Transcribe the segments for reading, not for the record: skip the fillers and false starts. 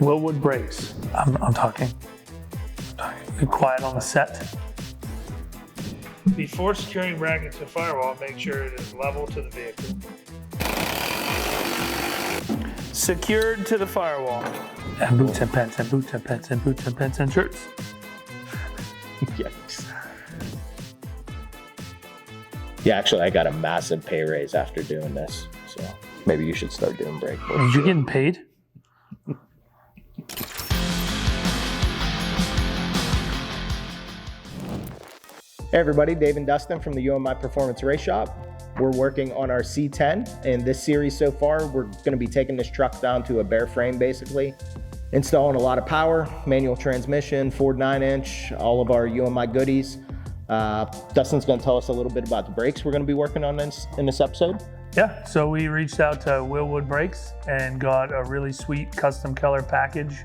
Wilwood brakes. I'm talking. Be quiet on the set. Before securing brackets to firewall, make sure it is level to the vehicle. Secured to the firewall. And boots and pants and boots and pants and boots and pants and shirts. Yikes. Yeah, actually, I got a massive pay raise after doing this, so maybe you should start doing brake work. You're getting paid? Hey everybody, Dave and Dustin from the UMI Performance Race Shop. We're working on our C10. In this series so far, we're gonna be taking this truck down to a bare frame basically, installing a lot of power, manual transmission, Ford 9-inch, all of our UMI goodies. Dustin's gonna tell us a little bit about the brakes we're gonna be working on in this episode. Yeah, so we reached out to Wilwood Brakes and got a really sweet custom color package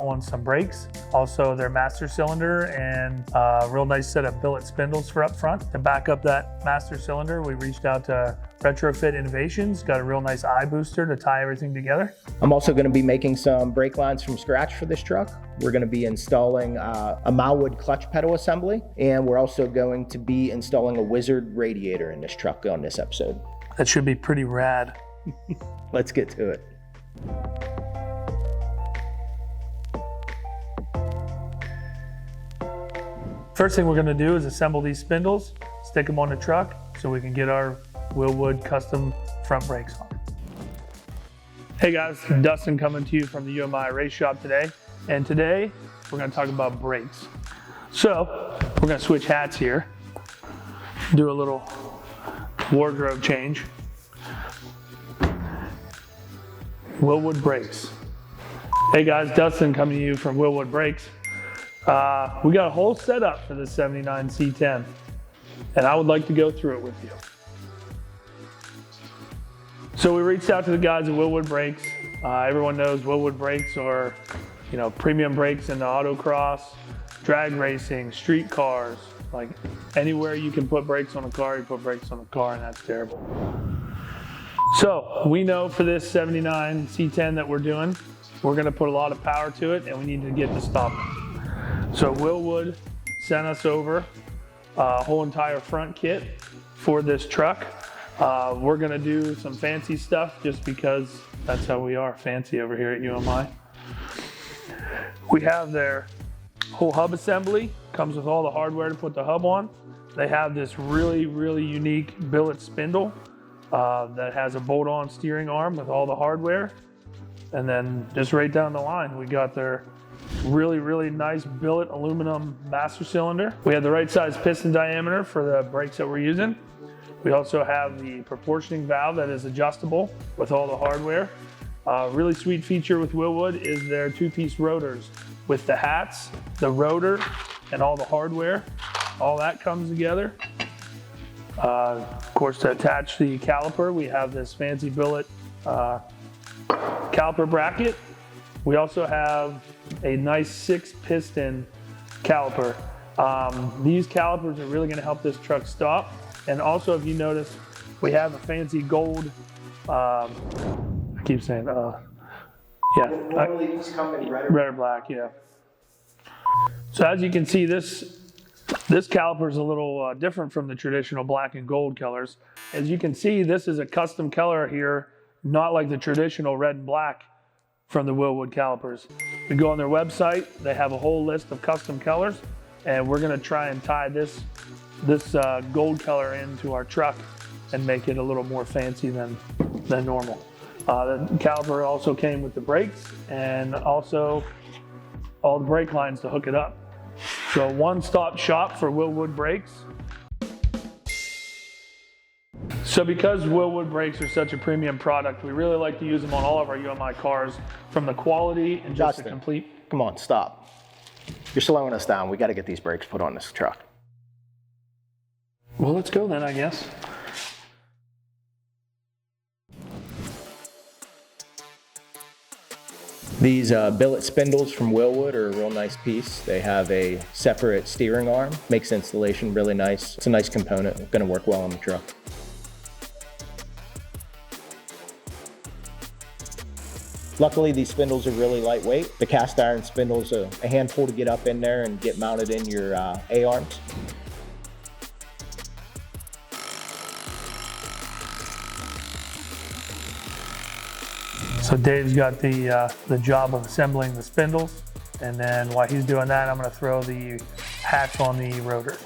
on some brakes. Also their master cylinder and a real nice set of billet spindles for up front. To back up that master cylinder, we reached out to Retrofit Innovations, got a real nice eye booster to tie everything together. I'm also gonna be making some brake lines from scratch for this truck. We're gonna be installing a MalWood clutch pedal assembly, and we're also going to be installing a Wizard radiator in this truck on this episode. That should be pretty rad. Let's get to it. First thing we're gonna do is assemble these spindles, stick them on the truck so we can get our Wilwood custom front brakes on. Hey guys, Dustin coming to you from the UMI Race Shop today. And today we're gonna talk about brakes. So we're gonna switch hats here, do a little wardrobe change. Wilwood brakes. Hey guys, Dustin coming to you from Wilwood Brakes. We got a whole setup for the 79 C10, and I would like to go through it with you. So we reached out to the guys at Wilwood Brakes. Everyone knows Wilwood Brakes are, premium brakes in the autocross, drag racing, street cars. Like anywhere you can put brakes on a car, you put brakes on a car, and that's terrible. So we know for this 79 C10 that we're doing, we're gonna put a lot of power to it, and we need to get the stop. So Wilwood sent us over a whole entire front kit for this truck. We're gonna do some fancy stuff just because that's how we are, fancy over here at UMI. We have their whole hub assembly, comes with all the hardware to put the hub on. They have this really, really unique billet spindle that has a bolt-on steering arm with all the hardware. And then just right down the line, we got their really, really nice billet aluminum master cylinder. We have the right size piston diameter for the brakes that we're using. We also have the proportioning valve that is adjustable with all the hardware. Really sweet feature with Wilwood is their two-piece rotors with the hats, the rotor, and all the hardware. All that comes together. Of course, to attach the caliper, we have this fancy billet caliper bracket. We also have a nice 6-piston caliper. These calipers are really gonna help this truck stop. And also, if you notice, we have a fancy gold, I keep saying, Normally these come in red or black, yeah. So as you can see, this caliper is a little different from the traditional black and gold colors. As you can see, this is a custom color here, not like the traditional red and black from the Wilwood calipers. We go on their website, they have a whole list of custom colors, and we're gonna try and tie this gold color into our truck and make it a little more fancy than normal. The caliper also came with the brakes and also all the brake lines to hook it up. So one-stop shop for Wilwood brakes. So because Wilwood brakes are such a premium product, we really like to use them on all of our UMI cars, from the quality and just the complete. Come on, stop. You're slowing us down. We got to get these brakes put on this truck. Well, let's go then, I guess. These billet spindles from Wilwood are a real nice piece. They have a separate steering arm, makes installation really nice. It's a nice component, it's gonna work well on the truck. Luckily, these spindles are really lightweight. The cast iron spindle's a handful to get up in there and get mounted in your A-arms. So Dave's got the job of assembling the spindles, and then while he's doing that, I'm going to throw the hatch on the rotor.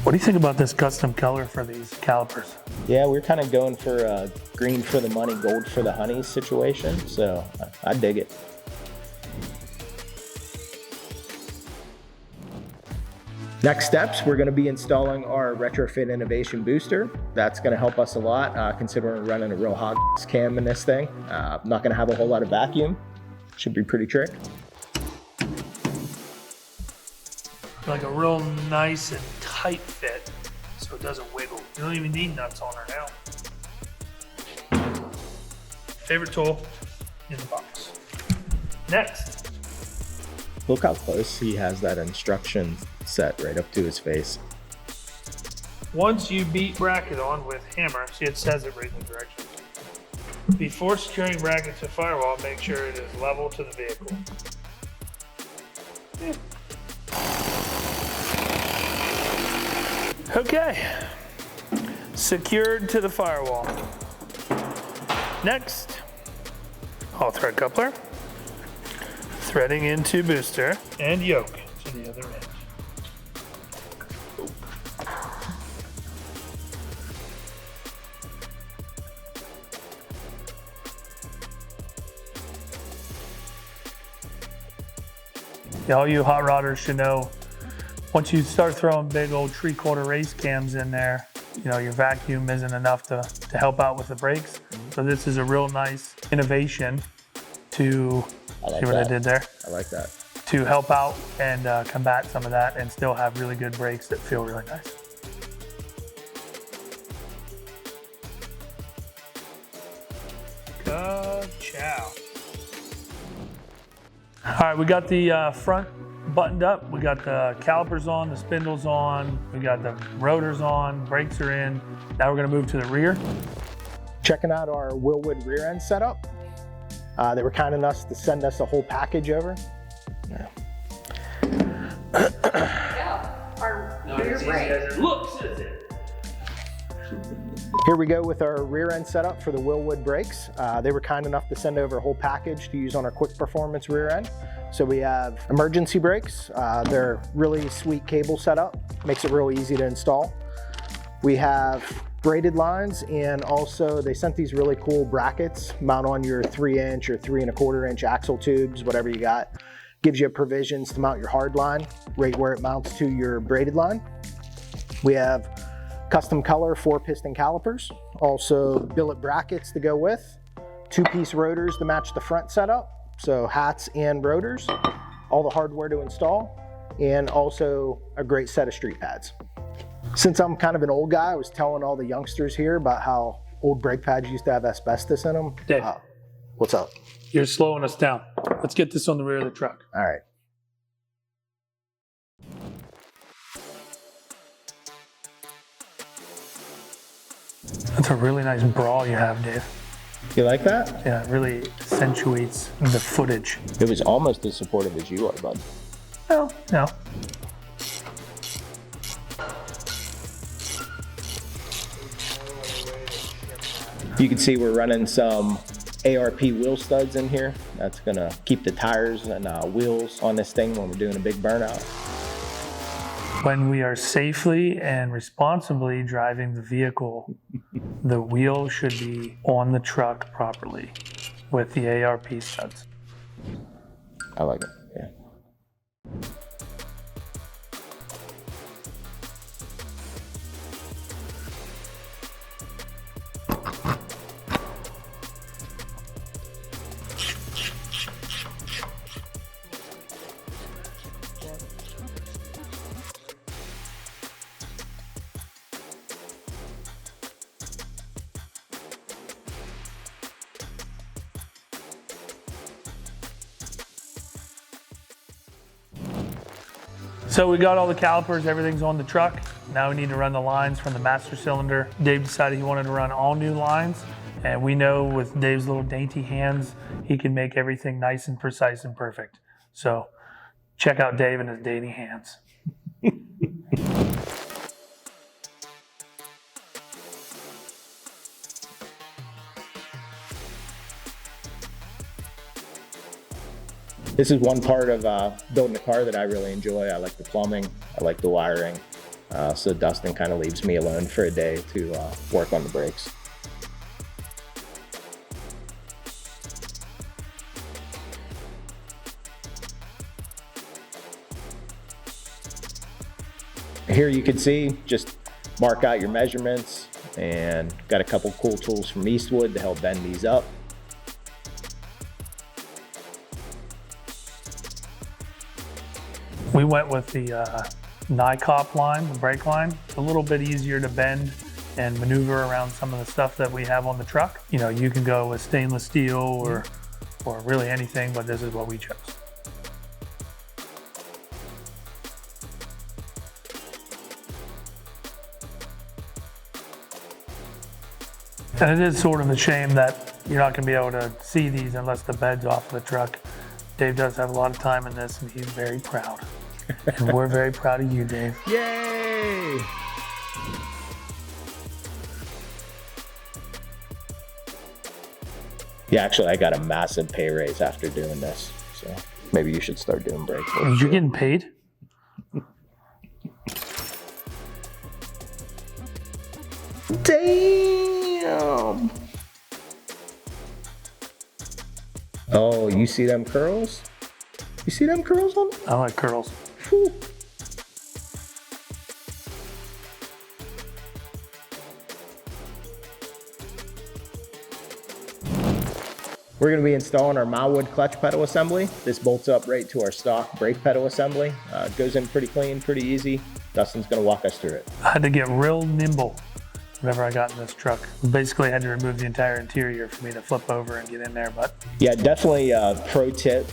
What do you think about this custom color for these calipers? Yeah, we're kind of going for a green for the money, gold for the honey situation, so I dig it. Next steps, we're going to be installing our Retrofit Innovation Booster. That's going to help us a lot, considering we're running a real hog cam in this thing. Not going to have a whole lot of vacuum. Should be pretty trick. Like a real nice and tight fit, so it doesn't wiggle. You don't even need nuts on her now. Favorite tool in the box. Next. Look how close he has that instruction set right up to his face. Once you beat bracket on with hammer, see it says it right in the direction. Before securing bracket to firewall, make sure it is level to the vehicle. Yeah. Okay, secured to the firewall. Next, all thread coupler, threading into booster, and yoke to the other end. Yeah, all you hot rodders should know, once you start throwing big old 3/4 race cams in there, you know, your vacuum isn't enough to help out with the brakes. So this is a real nice innovation to, see what I did there? I like that. To help out and combat some of that and still have really good brakes that feel really nice. Ka-chow. All right, we got the front buttoned up. We got the calipers on, the spindles on, we got the rotors on, brakes are in. Now we're gonna move to the rear. Checking out our Wilwood rear end setup. They were kind enough to send us a whole package over. Yeah. Our rear brake. Looks at it. Here we go with our rear end setup for the Wilwood brakes. They were kind enough to send over a whole package to use on our quick performance rear end. So we have emergency brakes. They're really sweet cable setup. Makes it real easy to install. We have braided lines, and also they sent these really cool brackets, mount on your 3-inch or 3 1/4 inch axle tubes, whatever you got. Gives you provisions to mount your hard line right where it mounts to your braided line. We have custom color 4-piston calipers, also billet brackets to go with, 2-piece rotors to match the front setup, so hats and rotors, all the hardware to install, and also a great set of street pads. Since I'm kind of an old guy, I was telling all the youngsters here about how old brake pads used to have asbestos in them. Dave, what's up? you're slowing us down. Let's get this on the rear of the truck. All right. That's a really nice brawl you have, Dave. You like that? Yeah, it really accentuates the footage. It was almost as supportive as you are, bud. Well, no. You can see we're running some ARP wheel studs in here. That's gonna keep the tires and wheels on this thing when we're doing a big burnout. When we are safely and responsibly driving the vehicle, the wheel should be on the truck properly with the ARP studs. I like it, yeah. So we got all the calipers, everything's on the truck. Now we need to run the lines from the master cylinder. Dave decided he wanted to run all new lines. And we know with Dave's little dainty hands, he can make everything nice and precise and perfect. So check out Dave and his dainty hands. This is one part of building a car that I really enjoy. I like the plumbing, I like the wiring. So Dustin kind of leaves me alone for a day to work on the brakes. Here you can see, just mark out your measurements, and got a couple cool tools from Eastwood to help bend these up. We went with the NICOP line, the brake line. It's a little bit easier to bend and maneuver around some of the stuff that we have on the truck. You know, you can go with stainless steel or really anything, but this is what we chose. And it is sort of a shame that you're not gonna be able to see these unless the bed's off of the truck. Dave does have a lot of time in this and he's very proud. And we're very proud of you, Dave. Yay! Yeah, actually I got a massive pay raise after doing this. So maybe you should start doing brake work. You're getting paid? Damn! Oh, you see them curls? You see them curls on them? I like curls. Whew. We're going to be installing our MalWood clutch pedal assembly. This bolts up right to our stock brake pedal assembly. Goes in pretty clean, pretty easy. Dustin's going to walk us through it. I had to get real nimble whenever I got in this truck. Basically, I had to remove the entire interior for me to flip over and get in there, but. Yeah, definitely a pro tip.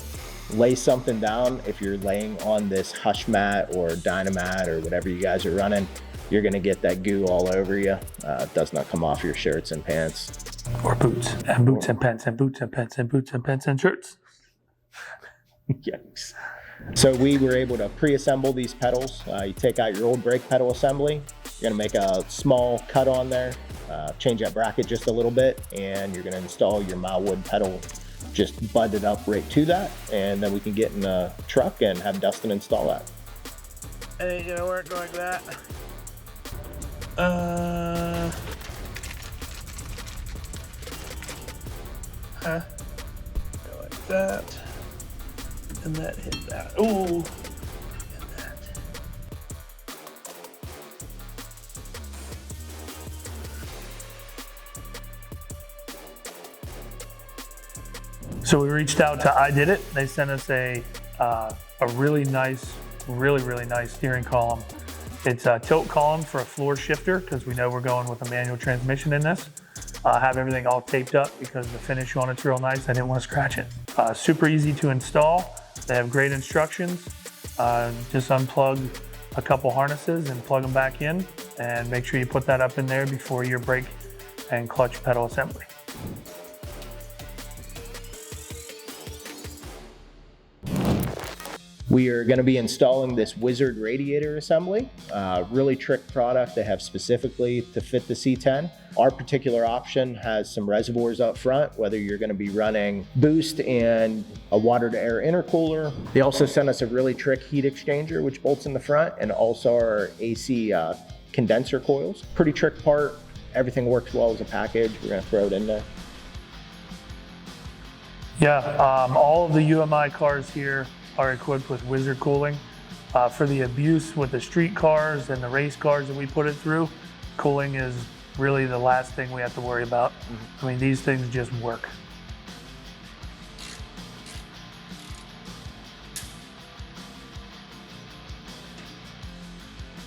Lay something down. If you're laying on this hush mat or dynamat or whatever you guys are running, you're going to get that goo all over you. It does not come off your shirts and pants. Or boots, and boots and pants, and boots and pants, and boots and pants and shirts. Yikes. So we were able to pre-assemble these pedals. You take out your old brake pedal assembly. You're going to make a small cut on there, change that bracket just a little bit, and you're going to install your MalWood pedal just butted up right to that, and then we can get in the truck and have Dustin install that. It ain't gonna work like that. Go like that. And that hit that. Ooh. And that. So we reached out to I Did It. They sent us a really nice, really nice steering column. It's a tilt column for a floor shifter because we know we're going with a manual transmission in this. Have everything all taped up because the finish on it's real nice. I didn't want to scratch it. Super easy to install. They have great instructions. Just unplug a couple harnesses and plug them back in, and make sure you put that up in there before your brake and clutch pedal assembly. We are going to be installing this Wizard radiator assembly, really trick product they have specifically to fit the C10. Our particular option has some reservoirs up front, whether you're going to be running boost and a water to air intercooler. They also sent us a really trick heat exchanger, which bolts in the front, and also our AC condenser coils. Pretty trick part. Everything works well as a package. We're going to throw it in there. Yeah, all of the UMI cars here are equipped with Wizard cooling. For the abuse with the street cars and the race cars that we put it through, cooling is really the last thing we have to worry about. I mean, these things just work.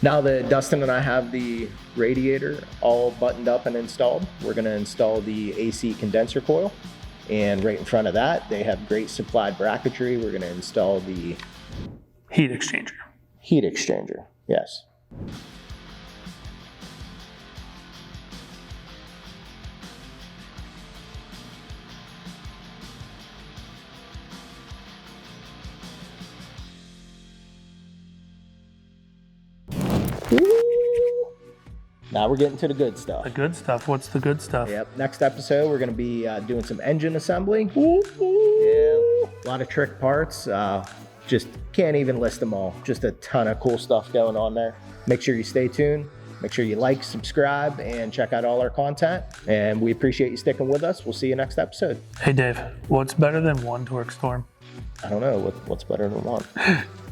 Now that Dustin and I have the radiator all buttoned up and installed, we're going to install the AC condenser coil. And right in front of that, they have great supplied bracketry. We're going to install the Heat exchanger. Heat exchanger, yes. Now we're getting to the good stuff. The good stuff. What's the good stuff? Yep. Next episode, we're going to be doing some engine assembly. Yeah. A lot of trick parts. Just can't even list them all. Just a ton of cool stuff going on there. Make sure you stay tuned. Make sure you like, subscribe, and check out all our content. And we appreciate you sticking with us. We'll see you next episode. Hey, Dave, what's better than one torque storm? I don't know. What's better than one?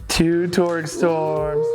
2 torque storms.